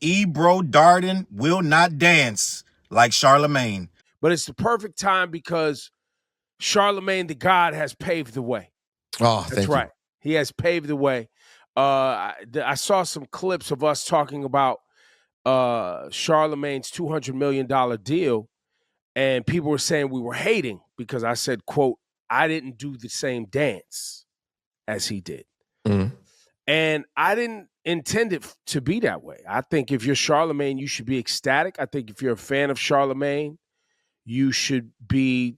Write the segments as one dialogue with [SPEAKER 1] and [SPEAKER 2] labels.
[SPEAKER 1] Ebro Darden will not dance like Charlemagne.
[SPEAKER 2] But it's the perfect time because Charlemagne the God has paved the way.
[SPEAKER 3] Oh,
[SPEAKER 2] that's right. He has paved the way. I saw some clips of us talking about Charlemagne's $200 million deal, and people were saying we were hating because I said, quote, I didn't do the same dance as he did.
[SPEAKER 3] Mm-hmm.
[SPEAKER 2] And I didn't intend it to be that way. I think if you're Charlemagne, you should be ecstatic. I think if you're a fan of Charlemagne, you should be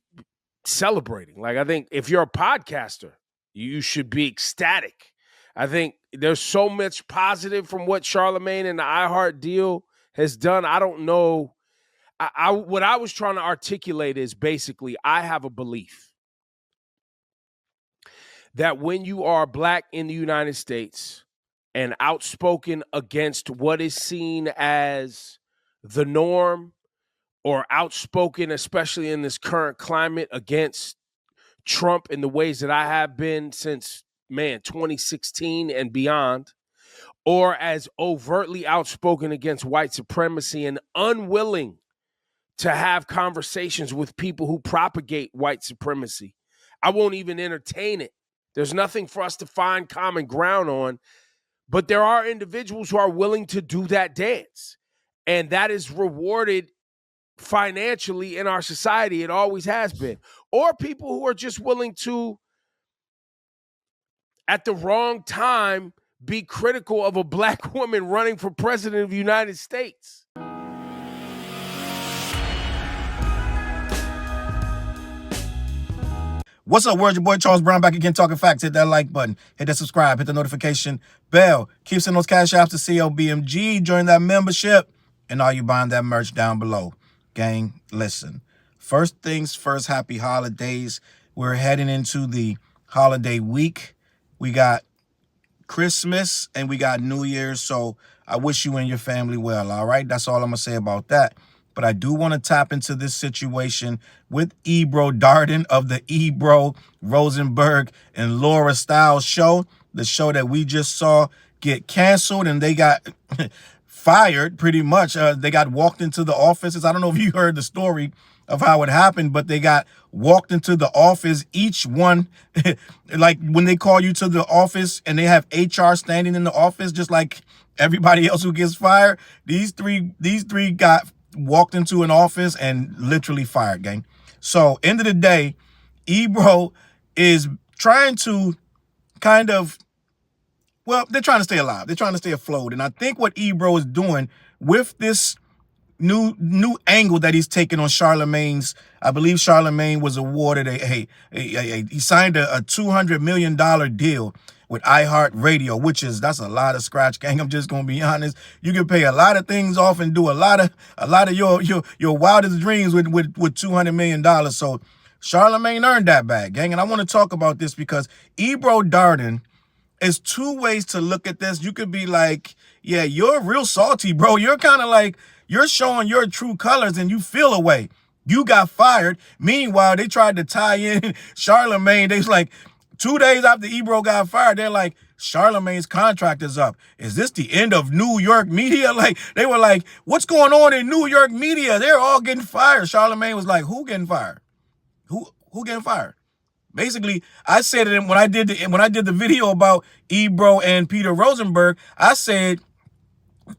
[SPEAKER 2] celebrating. Like, I think if you're a podcaster, you should be ecstatic. I think there's so much positive from what Charlemagne and the iHeart deal has done. I don't know. What I was trying to articulate is basically I have a belief that when you are black in the United States and outspoken against what is seen as the norm, or outspoken, especially in this current climate, against Trump in the ways that I have been since, 2016 and beyond, or as overtly outspoken against white supremacy and unwilling to have conversations with people who propagate white supremacy, I won't even entertain it. There's nothing for us to find common ground on, but there are individuals who are willing to do that dance, and that is rewarded financially in our society. It always has been. Or people who are just willing to, at the wrong time, be critical of a black woman running for president of the United States.
[SPEAKER 1] What's up, world? Your boy Charles Brown back again talking facts. Hit that like button. Hit that subscribe. Hit the notification bell. Keep sending those Cashapp to CLBMG. Join that membership. And all you buying that merch down below. Gang, listen. First things first, happy holidays. We're heading into the holiday week. We got Christmas and we got New Year's. So I wish you and your family well, all right? That's all I'm going to say about that. But I do want to tap into this situation with Ebro Darden of the Ebro, Rosenberg, and Laura Styles show. The show that we just saw get canceled and they got fired pretty much. They got walked into the offices. I don't know if you heard the story of how it happened, but they got walked into the office. Each one, like when they call you to the office and they have HR standing in the office, just like everybody else who gets fired. These three got walked into an office and literally fired, gang. So end of the day, Ebro is trying to kind of, well, they're trying to stay alive. They're trying to stay afloat. And I think what Ebro is doing with this new angle that he's taking on Charlemagne's, I believe Charlemagne was awarded he signed a $200 million deal with iHeartRadio, that's a lot of scratch, gang. I'm just gonna be honest. You can pay a lot of things off and do a lot of your wildest dreams with $200 million. So Charlemagne earned that bag, gang. And I want to talk about this because Ebro Darden is two ways to look at this. You could be like, yeah, you're real salty, bro. You're kind of like, you're showing your true colors and you feel away. You got fired. Meanwhile, they tried to tie in Charlemagne. They was like, 2 days after Ebro got fired, they're like, Charlemagne's contract is up. Is this the end of New York media? Like, they were like, what's going on in New York media? They're all getting fired. Charlemagne was like, who getting fired? Who getting fired? Basically, I said it when I did the video about Ebro and Peter Rosenberg. I said,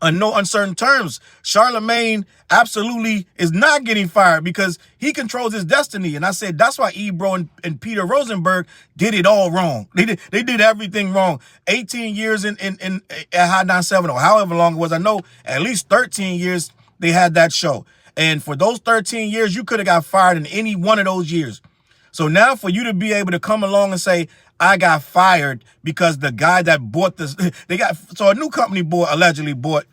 [SPEAKER 1] in no uncertain terms, Charlemagne absolutely is not getting fired because he controls his destiny. And I said that's why Ebro and Peter Rosenberg did it all wrong. They did everything wrong. 18 years at Hot 970 or however long it was. I know at least 13 years they had that show. And for those 13 years, you could have got fired in any one of those years. So now for you to be able to come along and say, I got fired because the guy that bought this, so a new company allegedly bought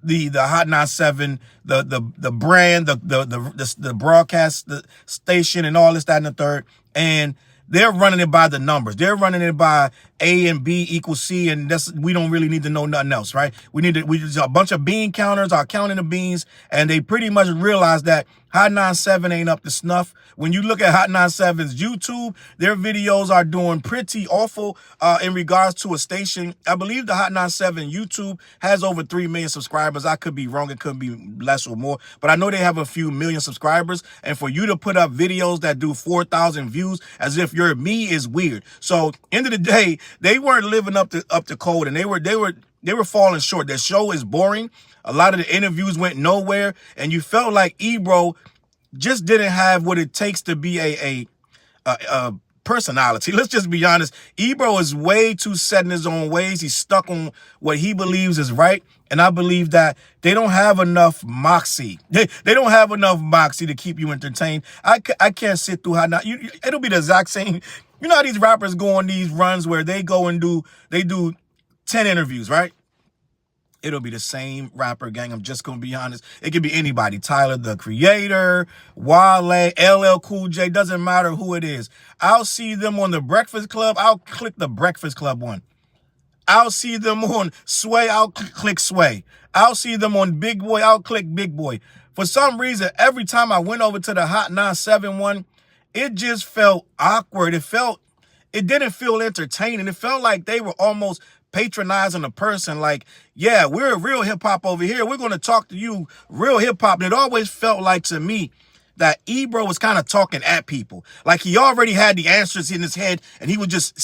[SPEAKER 1] the Hot 97, the brand, the broadcast the station and all this, that, and the third. And they're running it by the numbers. They're running it by A and B equals C, and we don't really need to know nothing else, right? We just a bunch of bean counters are counting the beans, and they pretty much realize that Hot 97 ain't up to snuff. When you look at Hot 97's YouTube, their videos are doing pretty awful in regards to a station. I believe the Hot 97 YouTube has over 3 million subscribers. I could be wrong. It could be less or more. But I know they have a few million subscribers. And for you to put up videos that do 4,000 views as if you're me is weird. So end of the day, they weren't living up to code, and they were falling short. Their show is boring. A lot of the interviews went nowhere, and you felt like Ebro just didn't have what it takes to be a personality. Let's just be honest. Ebro is way too set in his own ways. He's stuck on what he believes is right, and I believe that they don't have enough moxie. They don't have enough moxie to keep you entertained. I can't sit through how not. It'll be the exact same. You know how these rappers go on these runs where they go and do 10 interviews, right? It'll be the same rapper gang. I'm just going to be honest. It could be anybody. Tyler, the Creator, Wale, LL Cool J. Doesn't matter who it is. I'll see them on The Breakfast Club. I'll click The Breakfast Club one. I'll see them on Sway. I'll click Sway. I'll see them on Big Boy. I'll click Big Boy. For some reason, every time I went over to the Hot 97 one, it just felt awkward. It didn't feel entertaining. It felt like they were almost patronizing a person, like, yeah, we're real hip-hop over here. We're going to talk to you real hip-hop. And it always felt like to me that Ebro was kind of talking at people. Like he already had the answers in his head, and he would just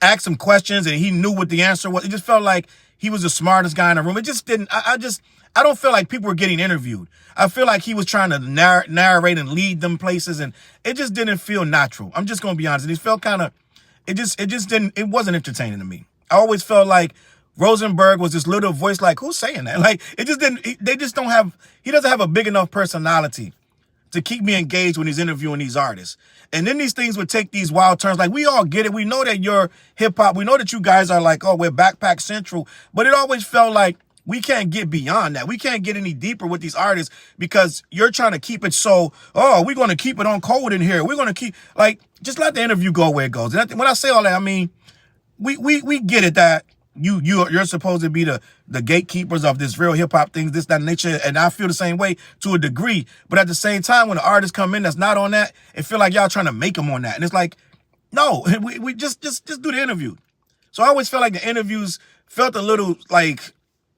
[SPEAKER 1] ask some questions, and he knew what the answer was. It just felt like he was the smartest guy in the room. It just didn't, I don't feel like people were getting interviewed. I feel like he was trying to narrate and lead them places, and it just didn't feel natural. I'm just going to be honest. It felt kind of, it wasn't entertaining to me. I always felt like Rosenberg was this little voice, like, who's saying that? Like, he doesn't have a big enough personality to keep me engaged when he's interviewing these artists. And then these things would take these wild turns. Like, we all get it. We know that you're hip hop. We know that you guys are like, oh, we're Backpack Central. But it always felt like we can't get beyond that. We can't get any deeper with these artists because you're trying to keep it so, oh, we're going to keep it on code in here. We're going to keep, like, just let the interview go where it goes. And when I say all that, I mean, we get it that you're supposed to be the gatekeepers of this real hip hop things, this, that nature, and I feel the same way to a degree. But at the same time, when the artists come in that's not on that, it feel like y'all trying to make them on that, and it's like, no, we just do the interview. So I always felt like the interviews felt a little like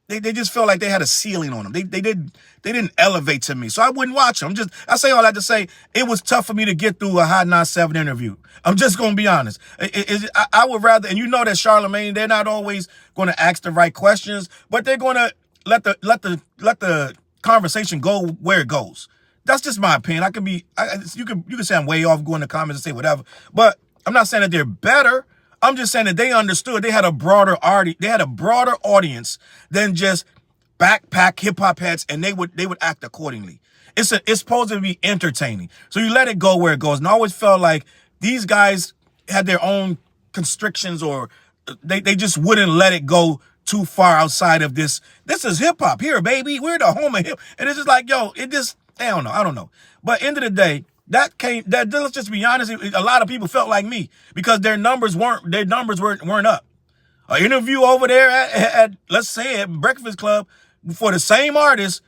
[SPEAKER 1] they just felt like they had a ceiling on them. They didn't elevate to me, so I wouldn't watch them. I say all that to say it was tough for me to get through a Hot 97 interview. I'm just gonna be honest. I would rather, and you know that Charlemagne, they're not always going to ask the right questions, but they're going to let the conversation go where it goes. That's just my opinion. You can say I'm way off, go in the comments and say whatever, but I'm not saying that they're better. I'm just saying that they understood. They had a broader audience than just backpack hip hop heads, and they would act accordingly. It's supposed to be entertaining, so you let it go where it goes. And I always felt like these guys had their own constrictions, or they just wouldn't let it go too far outside of this. This is hip hop here, baby. We're the home of hip, and it's just like, yo, I don't know. But end of the day, let's just be honest. A lot of people felt like me because their numbers weren't up. An interview over there at let's say at Breakfast Club for the same artist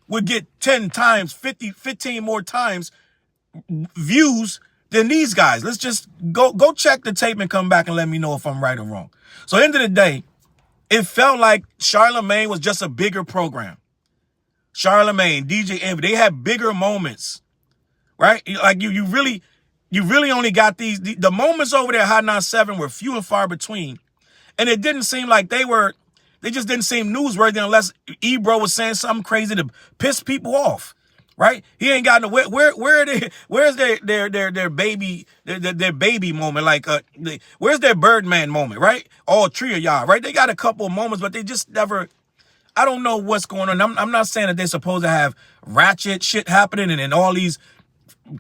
[SPEAKER 1] would get 10 times, 15 more times views than these guys. Let's just go check the tape and come back and let me know if I'm right or wrong. So end of the day, it felt like Charlemagne was just a bigger program. Charlemagne, DJ Envy, they had bigger moments. Right? Like you really only got the moments over there at Hot 97 were few and far between. And it didn't seem like they just didn't seem newsworthy unless Ebro was saying something crazy to piss people off. Right? He ain't got no where's their baby moment? Like where's their Birdman moment, right? All three of y'all, right? They got a couple of moments, but they just never. I don't know what's going on. I'm not saying that they're supposed to have ratchet shit happening and all these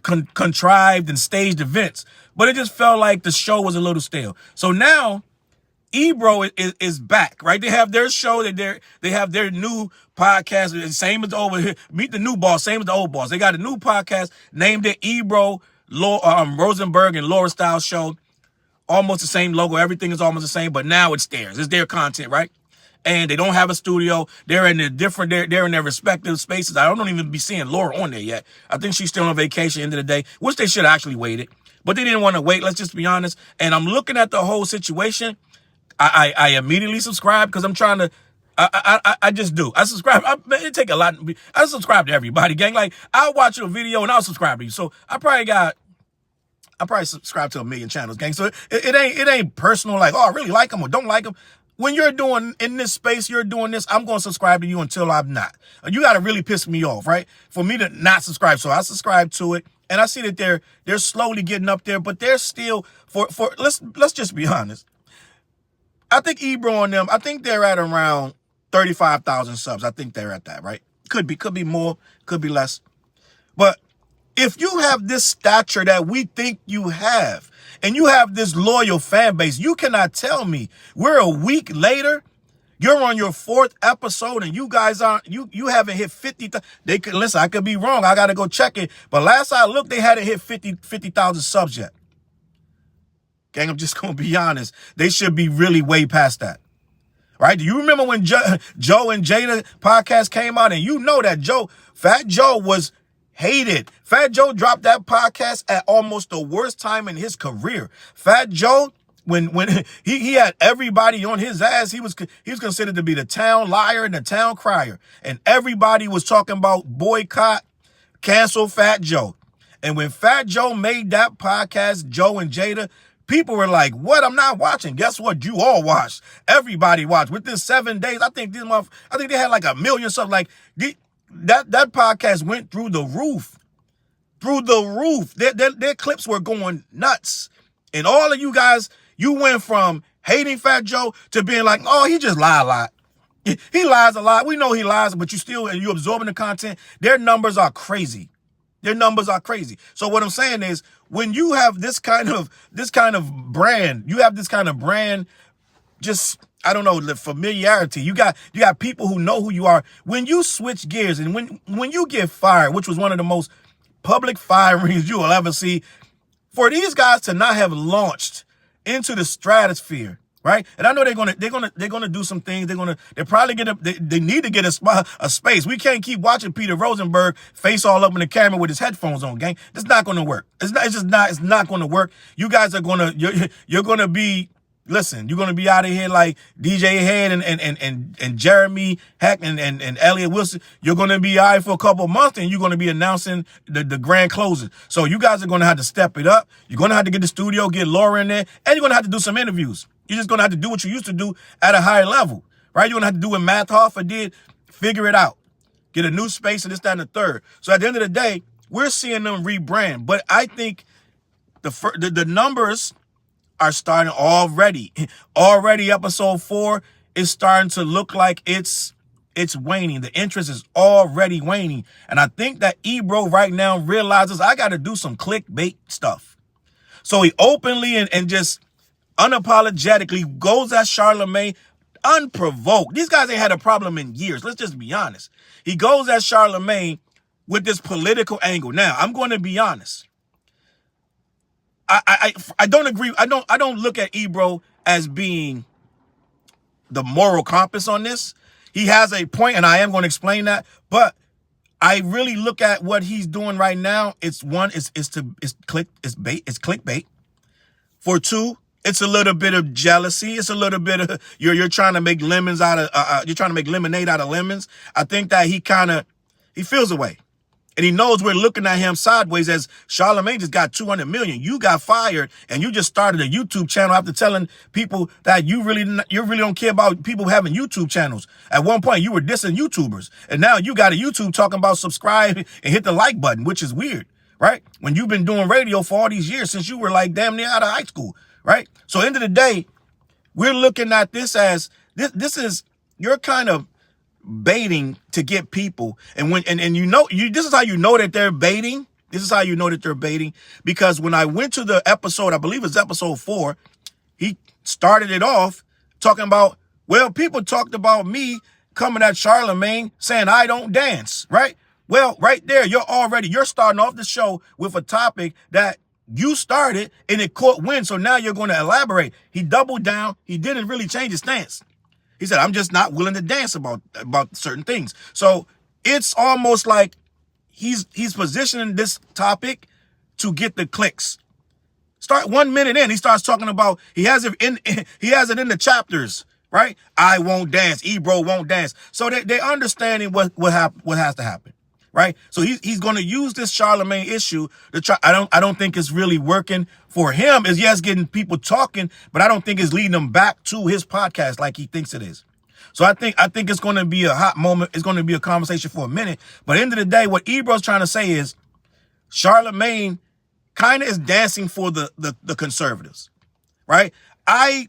[SPEAKER 1] contrived and staged events, but it just felt like the show was a little stale. So now Ebro is back, right? They have their show, they have their new podcast, same as over here. Meet the new boss, same as the old boss. They got a new podcast named it Ebro, Rosenberg and Laura Style Show. Almost the same logo, everything is almost the same, but now it's theirs. It's their content, right? and they don't have a studio. They're in a different, they're in their respective spaces. I don't even be seeing Laura on there yet. I think she's still on vacation end of the day, which they should have actually waited. But they didn't want to wait, let's just be honest. And I'm looking at the whole situation. I immediately subscribe because I'm trying to, I just do. I subscribe. It take a lot. I subscribe to everybody, gang. Like, I'll watch your video and I'll subscribe to you. So I probably subscribe to 1 million channels, gang. So it ain't personal, like, oh, I really like them or don't like them. When you're doing in this space, you're doing this, I'm going to subscribe to you until I'm not. You got to really piss me off, right? For me to not subscribe. So I subscribe to it. And I see that they're slowly getting up there, but they're still let's just be honest. I think Ebro and them, I think they're at around 35,000 subs. I think they're at that, right? Could be more, could be less. But if you have this stature that we think you have, and you have this loyal fan base, you cannot tell me we're a week later, you're on your 4th episode, and you guys aren't, you haven't hit 50. They could, listen, I could be wrong. I got to go check it. But last I looked, they hadn't hit 50,000 subs yet. Gang, I'm just going to be honest. They should be really way past that. Right? Do you remember when Joe and Jada podcast came out, and you know that Fat Joe was hated. Fat Joe dropped that podcast at almost the worst time in his career. Fat Joe, when he had everybody on his ass, he was considered to be the town liar and the town crier. And everybody was talking about boycott, cancel Fat Joe. And when Fat Joe made that podcast, Joe and Jada, people were like, what? I'm not watching. Guess what? You all watched. Everybody watched. Within 7 days, I think they had like 1 million something. Like, that podcast went through the roof. Through the roof. Their clips were going nuts. And all of you guys, you went from hating Fat Joe to being like, oh, he just lied a lot. He lies a lot. We know he lies, but you absorbing the content. Their numbers are crazy. Their numbers are crazy. So what I'm saying is, when you have this kind of brand, just, I don't know, the familiarity. You got people who know who you are. When you switch gears and when you get fired, which was one of the most public firings you will ever see, for these guys to not have launched into the stratosphere, right? And I know they're gonna do some things. They're probably they need to get a space. We can't keep watching Peter Rosenberg face all up in the camera with his headphones on, gang. It's not gonna work. It's not gonna work. You guys are you're gonna be, listen, you're gonna be out of here like DJ Head and Jeremy Heck and Elliot Wilson. You're gonna be out for a couple of months, and you're gonna be announcing the grand closing. So you guys are gonna have to step it up. You're gonna have to get the studio, get Laura in there, and you're gonna have to do some interviews. You're just going to have to do what you used to do at a higher level, right? You're going to have to do what Matt Hoffa did, figure it out, get a new space and this, that, and the third. So at the end of the day, we're seeing them rebrand. But I think the numbers are starting already. Already episode 4 is starting to look like it's waning. The interest is already waning. And I think that Ebro right now realizes I got to do some clickbait stuff. So he openly and just unapologetically goes at Charlemagne unprovoked. These guys ain't had a problem in years. Let's just be honest. He goes at Charlemagne with this political angle. Now, I'm going to be honest. I don't agree. I don't look at Ebro as being the moral compass on this. He has a point, and I am going to explain that. But I really look at what he's doing right now. It's clickbait. For 2, it's a little bit of jealousy. It's a little bit of you're trying to make lemons out of you're trying to make lemonade out of lemons. I think that he feels away, and he knows we're looking at him sideways. As Charlemagne just got 200 million, you got fired, and you just started a YouTube channel after telling people that you really don't care about people having YouTube channels. At one point, you were dissing YouTubers, and now you got a YouTube talking about subscribe and hit the like button, which is weird, right? When you've been doing radio for all these years since you were like damn near out of high school. Right? So end of the day, we're looking at this as this is you're kind of baiting to get people. And this is how you know that they're baiting. This is how you know that they're baiting. Because when I went to the episode, I believe it's episode 4, he started it off talking about, well, people talked about me coming at Charlemagne saying I don't dance, right? Well, right there, you're starting off the show with a topic that you started and it caught wind, so now you're going to elaborate. He doubled down. He didn't really change his stance. He said, I'm just not willing to dance about certain things. So it's almost like he's positioning this topic to get the clicks. Start 1 minute in, he starts talking about he has it in the chapters, right? I won't dance, Ebro won't dance. So they understanding what has to happen, right? So he's going to use this Charlemagne issue to try. I don't think it's really working for him. Is yes, getting people talking, but I don't think it's leading them back to his podcast like he thinks it is. So I think it's going to be a hot moment. It's going to be a conversation for a minute. But at the end of the day, what Ebro's trying to say is Charlemagne kind of is dancing for the conservatives, right? I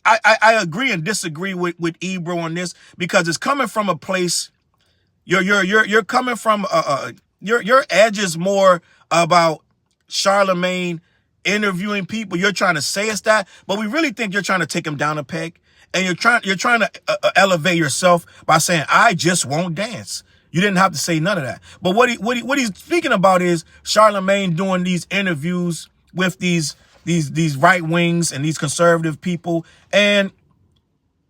[SPEAKER 1] agree and disagree with Ebro on this because it's coming from a place. You're coming from your edge is more about Charlemagne interviewing people. You're trying to say it's that, but we really think you're trying to take him down a peg, and you're trying to elevate yourself by saying I just won't dance. You didn't have to say none of that. But what he's speaking about is Charlemagne doing these interviews with these right wings and these conservative people, and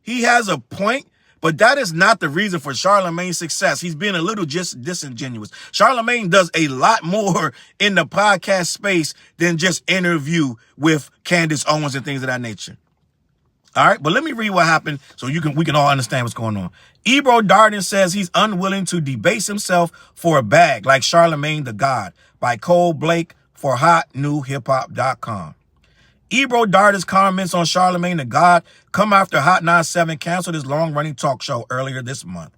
[SPEAKER 1] he has a point. But that is not the reason for Charlemagne's success. He's being a little just disingenuous. Charlemagne does a lot more in the podcast space than just interview with Candace Owens and things of that nature. All right, but let me read what happened so we can all understand what's going on. Ebro Darden says he's unwilling to debase himself for a bag like Charlemagne the God by Cole Blake for HotNewHipHop.com. Ebro Darden's comments on Charlemagne the God come after Hot 97 canceled his long-running talk show earlier this month.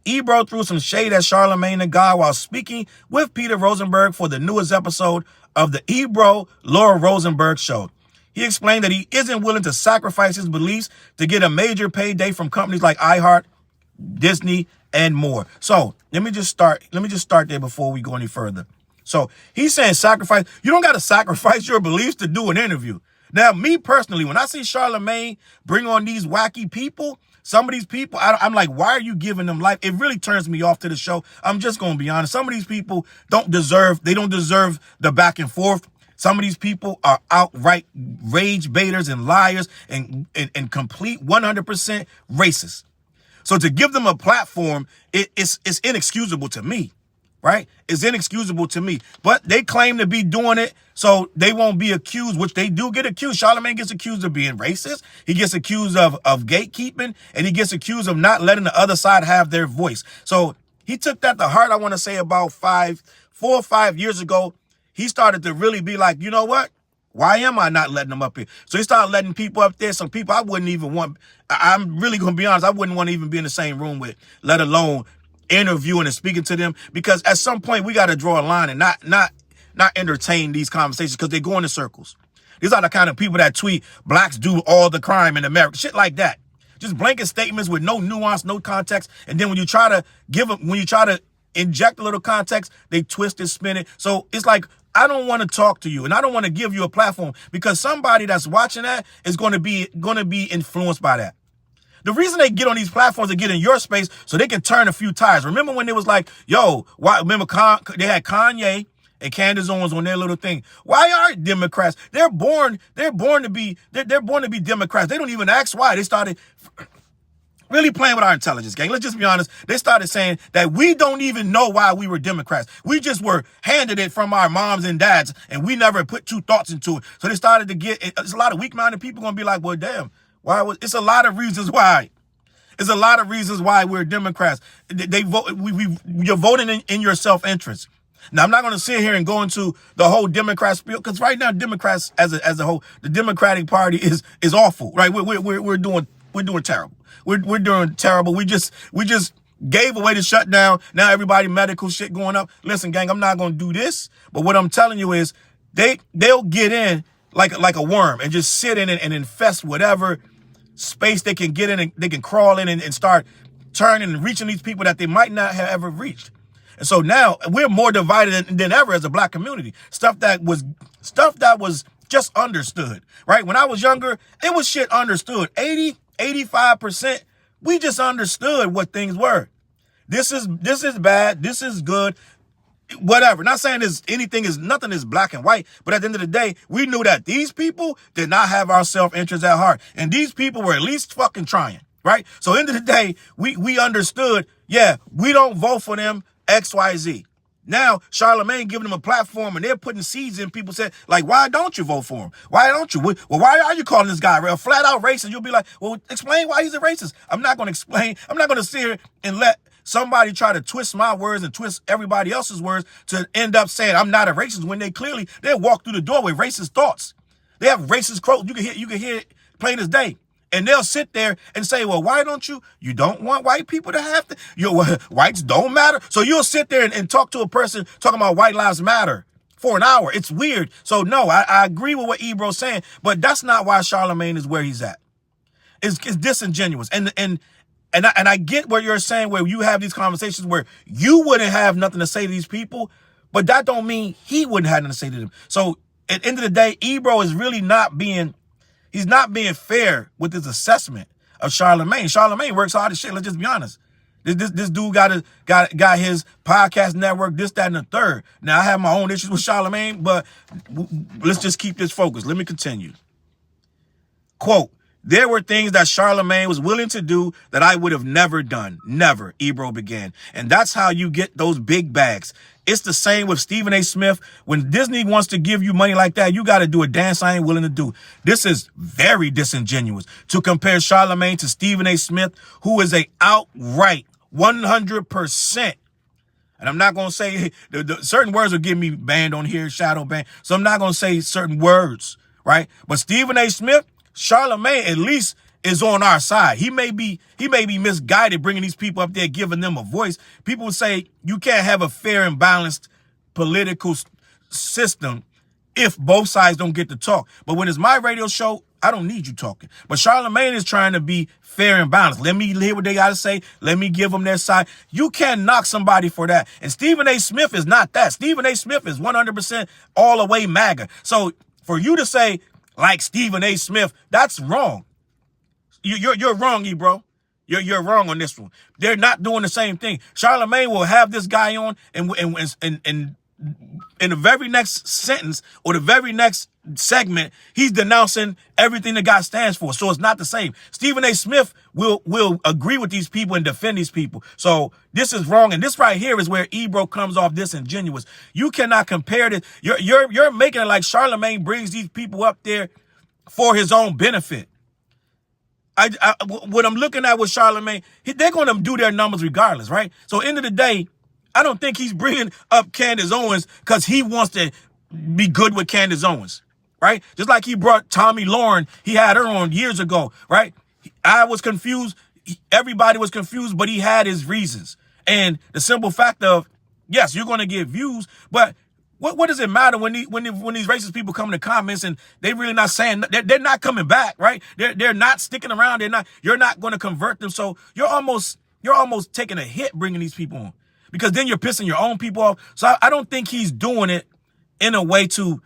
[SPEAKER 1] Ebro threw some shade at Charlemagne the God while speaking with Peter Rosenberg for the newest episode of the Ebro Laura Rosenberg show. He explained that he isn't willing to sacrifice his beliefs to get a major payday from companies like iHeart, Disney, and more. So let me just start there before we go any further. So he's saying sacrifice. You don't got to sacrifice your beliefs to do an interview. Now, me personally, when I see Charlemagne bring on these wacky people, some of these people, I'm like, why are you giving them life? It really turns me off to the show. I'm just going to be honest. Some of these people don't deserve the back and forth. Some of these people are outright rage baiters and liars and complete 100% racist. So to give them a platform, it's inexcusable to me, right? It's inexcusable to me. But they claim to be doing it so they won't be accused, which they do get accused. Charlemagne gets accused of being racist. He gets accused of gatekeeping, and he gets accused of not letting the other side have their voice. So he took that to heart, I want to say about 4 or 5 years ago. He started to really be like, you know what? Why am I not letting them up here? So he started letting people up there. Some people I wouldn't even want. I'm really going to be honest. I wouldn't want to even be in the same room with, let alone interviewing and speaking to them. Because at some point we got to draw a line and not entertain these conversations because they go in circles. These are the kind of people that tweet blacks do all the crime in America. Shit like that. Just blanket statements with no nuance, no context. And then when you try to inject a little context, they twist and spin it. So it's like, I don't want to talk to you and I don't want to give you a platform because somebody that's watching that is going to be influenced by that. The reason they get on these platforms to get in your space so they can turn a few tires. Remember when it was like, yo, why? Remember they had Kanye and Candace Owens on their little thing. Why are Democrats? They're born to be Democrats. They don't even ask why. They started really playing with our intelligence, gang. Let's just be honest. They started saying that we don't even know why we were Democrats. We just were handed it from our moms and dads, and we never put two thoughts into it. So they started to it's a lot of weak-minded people going to be like, well, damn, it's a lot of reasons why. It's a lot of reasons why we're Democrats. They vote. You're voting in your self-interest. Now, I'm not going to sit here and go into the whole Democrat spiel because right now, Democrats as a whole, the Democratic Party is awful, right? We're doing terrible. We're doing terrible. We just gave away the shutdown. Now everybody medical shit going up. Listen, gang, I'm not going to do this. But what I'm telling you is they'll get in like a worm and just sit in and infest whatever space they can get in and they can crawl in and start turning and reaching these people that they might not have ever reached. And so now we're more divided than ever as a black community. Stuff that was just understood, right? When I was younger, it was shit understood. 85%, we just understood what things were. This is bad. This is good. Whatever. Not saying nothing is black and white, but at the end of the day, we knew that these people did not have our self-interest at heart. And these people were at least fucking trying. right? So end of the day, we understood, yeah, we don't vote for them, XYZ. Now, Charlemagne giving them a platform and they're putting seeds in. People say, like, why don't you vote for him? Why don't you? Well, why are you calling this guy a flat out racist? You'll be like, well, explain why he's a racist. I'm not going to explain. I'm not going to sit here and let somebody try to twist my words and twist everybody else's words to end up saying I'm not a racist when they walk through the door with racist thoughts. They have racist quotes. You can hear it plain as day. And they'll sit there and say, well, why don't you don't want white people to have to, whites don't matter. So you'll sit there and talk to a person talking about white lives matter for an hour. It's weird. So no, I agree with what Ebro's saying, but that's not why Charlemagne is where he's at. It's disingenuous. And I get what you're saying, where you have these conversations where you wouldn't have nothing to say to these people, but that don't mean he wouldn't have nothing to say to them. So at the end of the day, Ebro is really he's not being fair with his assessment of Charlemagne. Charlemagne works hard as shit. Let's just be honest. This dude got his podcast network, this, that, and the third. Now, I have my own issues with Charlemagne, but let's just keep this focused. Let me continue. Quote, there were things that Charlemagne was willing to do that I would have never done. Never, Ebro began. And that's how you get those big bags. It's the same with Stephen A. Smith. When Disney wants to give you money like that, you got to do a dance I ain't willing to do. This is very disingenuous to compare Charlemagne to Stephen A. Smith, who is a outright 100%. And I'm not going to say certain words will get me banned on here, shadow ban. So I'm not going to say certain words, right? But Stephen A. Smith, Charlemagne at least is on our side. He may be misguided bringing these people up there, giving them a voice. People would say you can't have a fair and balanced political system if both sides don't get to talk. But when it's my radio show, I don't need you talking. But Charlemagne is trying to be fair and balanced. Let me hear what they got to say. Let me give them their side. You can't knock somebody for that. And Stephen A. Smith is not that. Stephen A. Smith is 100% all the way MAGA. So for you to say, like Stephen A. Smith, that's wrong. You're wrong, Ebro. You're wrong on this one. They're not doing the same thing. Charlemagne will have this guy on, and in the very next sentence or the very next segment, he's denouncing everything the guy stands for. So it's not the same. Stephen A. Smith will agree with these people and defend these people. So this is wrong, and this right here is where Ebro comes off disingenuous. You cannot compare this. You're making it like Charlemagne brings these people up there for his own benefit. What I'm looking at with Charlemagne, they're going to do their numbers regardless, right? So end of the day, I don't think he's bringing up Candace Owens because he wants to be good with Candace Owens, right? Just like he brought Tommy Lauren, he had her on years ago, right? I was confused. Everybody was confused, but he had his reasons. And the simple fact of, yes, you're going to get views, but what does it matter when these racist people come in the comments and they really not saying, they're not coming back, right? They're not sticking around. You're not going to convert them. So you're almost taking a hit bringing these people on, because then you're pissing your own people off. So I don't think he's doing it in a way to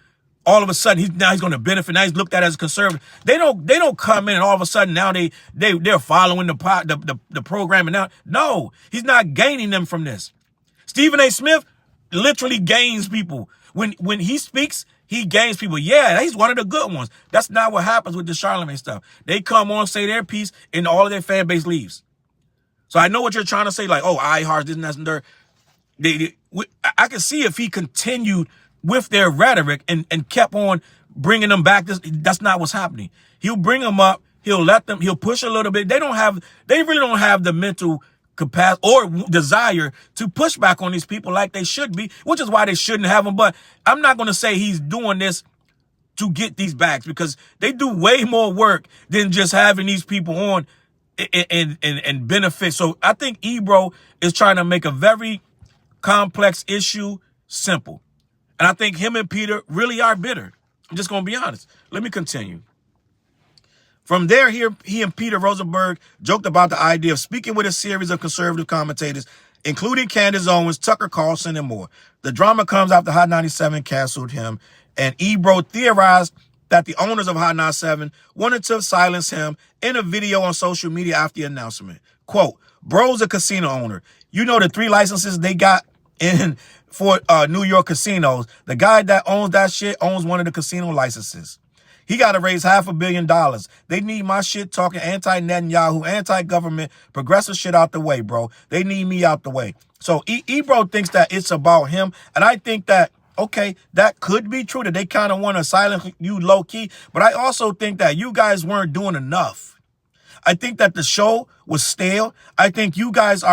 [SPEAKER 1] all of a sudden he's going to benefit. Now he's looked at as a conservative. They don't come in and all of a sudden now they're following the program, and now no, he's not gaining them from this. Stephen A. Smith literally gains people. When he speaks, he gains people. Yeah, he's one of the good ones. That's not what happens with the Charlemagne stuff. They come on, say their piece, and all of their fan base leaves. So I know what you're trying to say, like, oh, iHeart, this and that and there. I can see if he continued with their rhetoric and kept on bringing them back. That's not what's happening. He'll bring them up. He'll push a little bit. They really don't have the mental capacity or desire to push back on these people like they should be, which is why they shouldn't have them. But I'm not going to say he's doing this to get these bags, because they do way more work than just having these people on and benefit. So I think Ebro is trying to make a very complex issue simple. And I think him and Peter really are bitter. I'm just going to be honest. Let me continue. From there, he and Peter Rosenberg joked about the idea of speaking with a series of conservative commentators, including Candace Owens, Tucker Carlson, and more. The drama comes after Hot 97 canceled him, and Ebro theorized that the owners of Hot 97 wanted to silence him in a video on social media after the announcement. Quote, bro's a casino owner. You know the 3 licenses they got in for New York casinos. The guy that owns that shit owns one of the casino licenses. He got to raise $500 million. They need my shit talking anti-Netanyahu, anti-government, progressive shit out the way, bro. They need me out the way. So Ebro thinks that it's about him. And I think that, okay, that could be true, that they kind of want to silence you low key. But I also think that you guys weren't doing enough. I think that the show was stale. I think you guys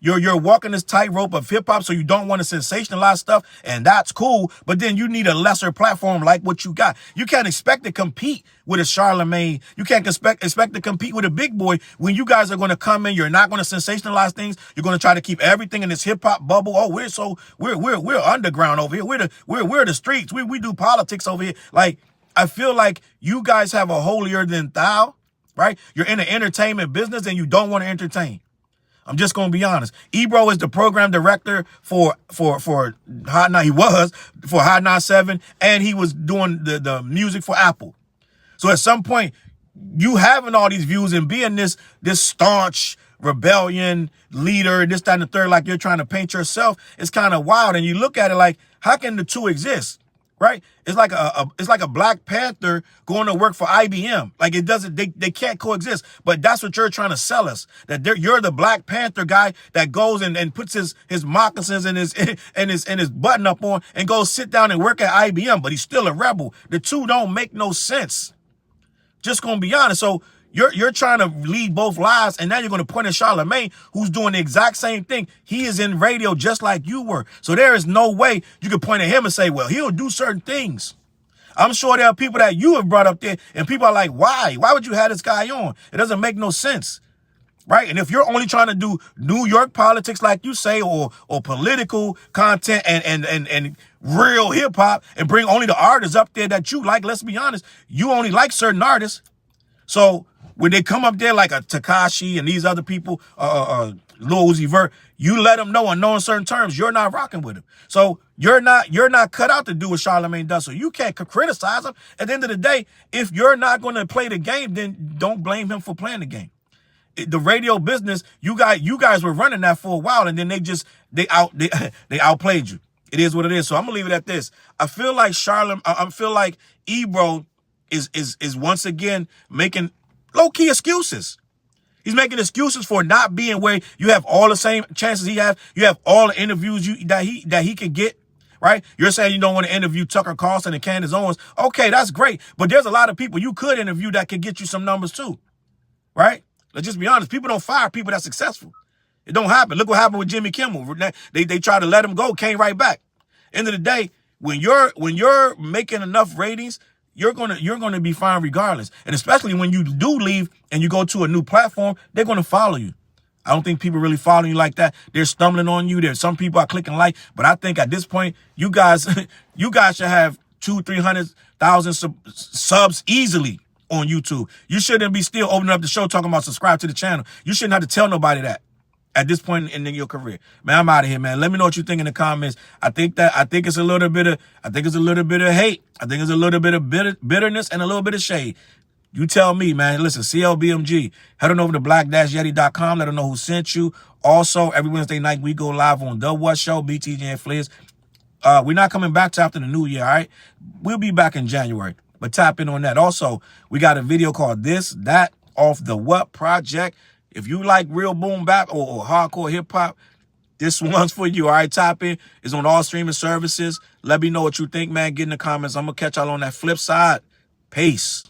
[SPEAKER 1] you're walking this tightrope of hip hop, so you don't want to sensationalize stuff, and that's cool. But then you need a lesser platform like what you got. You can't expect to compete with a Charlemagne. You can't expect to compete with a big boy when you guys are going to come in. You're not going to sensationalize things. You're going to try to keep everything in this hip hop bubble. Oh, we're underground over here. We're the streets. We do politics over here. Like, I feel like you guys have a holier than thou, right? You're in the entertainment business and you don't want to entertain. I'm just going to be honest. Ebro is the program director for Hot 9. He was for Hot 97, and he was doing the music for Apple. So at some point, you having all these views and being this staunch rebellion leader, this, that, and the third, like you're trying to paint yourself, it's kind of wild. And you look at it like, how can the two exist? Right? It's like a Black Panther going to work for IBM. Like, it doesn't, they can't coexist. But that's what you're trying to sell us. That you're the Black Panther guy that goes and puts his moccasins and his button up on and goes sit down and work at IBM, but he's still a rebel. The two don't make no sense. Just gonna be honest. So you're trying to lead both lives, and now you're going to point at Charlemagne, who's doing the exact same thing. He is in radio just like you were. So there is no way you can point at him and say, well, he'll do certain things. I'm sure there are people that you have brought up there, and people are like, why? Why would you have this guy on? It doesn't make no sense, right? And if you're only trying to do New York politics, like you say, or political content and real hip-hop, and bring only the artists up there that you like, let's be honest, you only like certain artists. So when they come up there like a Tekashi and these other people, Lil Uzi Vert, you let them know on knowing certain terms you're not rocking with him. So you're not cut out to do what Charlemagne does. So you can't criticize him. At the end of the day, if you're not going to play the game, then don't blame him for playing the game. The radio business, you guys were running that for a while, and then they outplayed you. It is what it is. So I'm gonna leave it at this. I feel like Ebro is once again making low-key excuses. He's making excuses for not being where you have all the same chances he has. You have all the interviews that he can get, right? You're saying you don't want to interview Tucker Carlson and Candace Owens. Okay, that's great. But there's a lot of people you could interview that could get you some numbers too, right? Let's just be honest. People don't fire people that's successful. It don't happen. Look what happened with Jimmy Kimmel. They tried to let him go, came right back. End of the day, when you're making enough ratings, you're gonna be fine regardless. And especially when you do leave and you go to a new platform, they're gonna follow you. I don't think people really follow you like that. They're stumbling on you. There's some people are clicking like, but I think at this point, you guys should have 200,000-300,000 subs easily on YouTube. You shouldn't be still opening up the show talking about subscribe to the channel. You shouldn't have to tell nobody that at this point in your career. Man, I'm out of here, man. Let me know what you think in the comments. I think it's a little bit of hate. I think it's a little bit of bitterness and a little bit of shade. You tell me, man. Listen, CLBMG. Head on over to black-yeti.com. Let them know who sent you. Also, every Wednesday night, we go live on The What Show, BTJ and Fliz. We're not coming back till after the new year, all right? We'll be back in January, but tap in on that. Also, we got a video called This, That, Off the What Project. If you like real boom bap or hardcore hip hop, this one's for you. All right, tap in. It's on all streaming services. Let me know what you think, man. Get in the comments. I'm going to catch y'all on that flip side. Peace.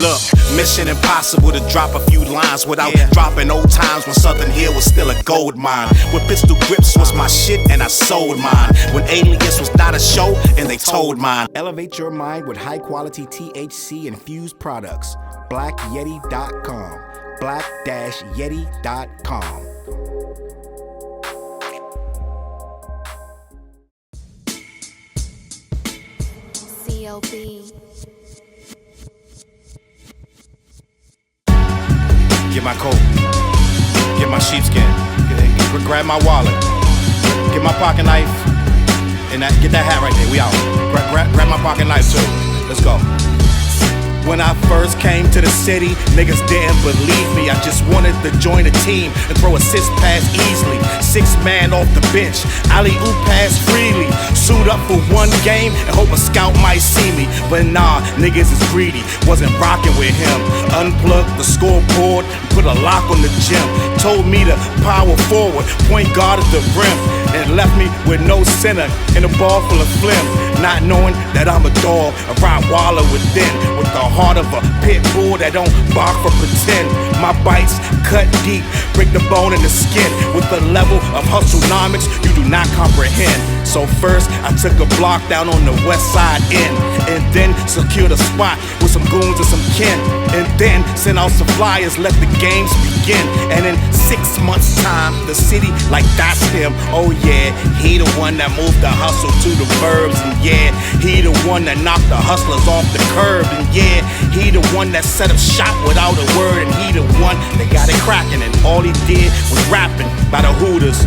[SPEAKER 3] Look, mission impossible to drop a few lines without dropping old times when Southern Hill was still a gold mine. When pistol grips was my shit and I sold mine. When Alias was not a show and they told mine. Elevate your mind with high quality THC infused products. BlackYeti.com. Black-Yeti.com.
[SPEAKER 4] CLB.
[SPEAKER 3] Get my coat, get my sheepskin, grab my wallet, get my pocket knife, and get that hat right there. We out. Grab my pocket knife too. Let's go. When I first came to the city, niggas didn't believe me. I just wanted to join a team and throw assist pass easily. 6 man off the bench, alley-oop pass freely. Suit up for one game and hope a scout might see me. But nah, niggas is greedy, wasn't rocking with him. Unplugged the scoreboard, put a lock on the gym. Told me to power forward, point guard at the rim. And left me with no center and a ball full of phlegm. Not knowing that I'm a dog, a Rottweiler within, with the heart of a pit bull that don't bark for pretend. My bites cut deep, break the bone and the skin, with the level of hustlenomics you do not comprehend. So first I took a block down on the west side end, and then secured a spot with some goons and some kin, and then sent out some flyers, let the games begin. And in 6 months time, the city like that's him. Oh yeah, he the one that moved the hustle to the burbs. And yeah, he the one that knocked the hustlers off the curb. And yeah, he the one that set up shop without a word. And he the one that got it cracking, and all he did was rapping by the Hooters.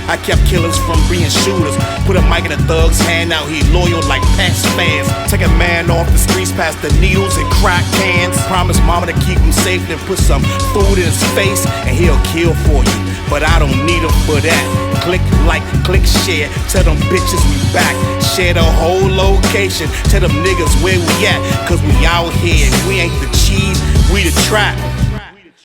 [SPEAKER 3] I kept killers from being shooters. Put a mic in a thug's hand, now he loyal like Pats fans. Take a man off the streets past the needles and crack cans. Promise mama to keep him safe, then put some food in his face, and he'll kill for you. But I don't need him for that. Click like, click share, tell them bitches we back. Share the whole location, tell them niggas where we at. Cause we out here, we ain't the cheese, we the trap.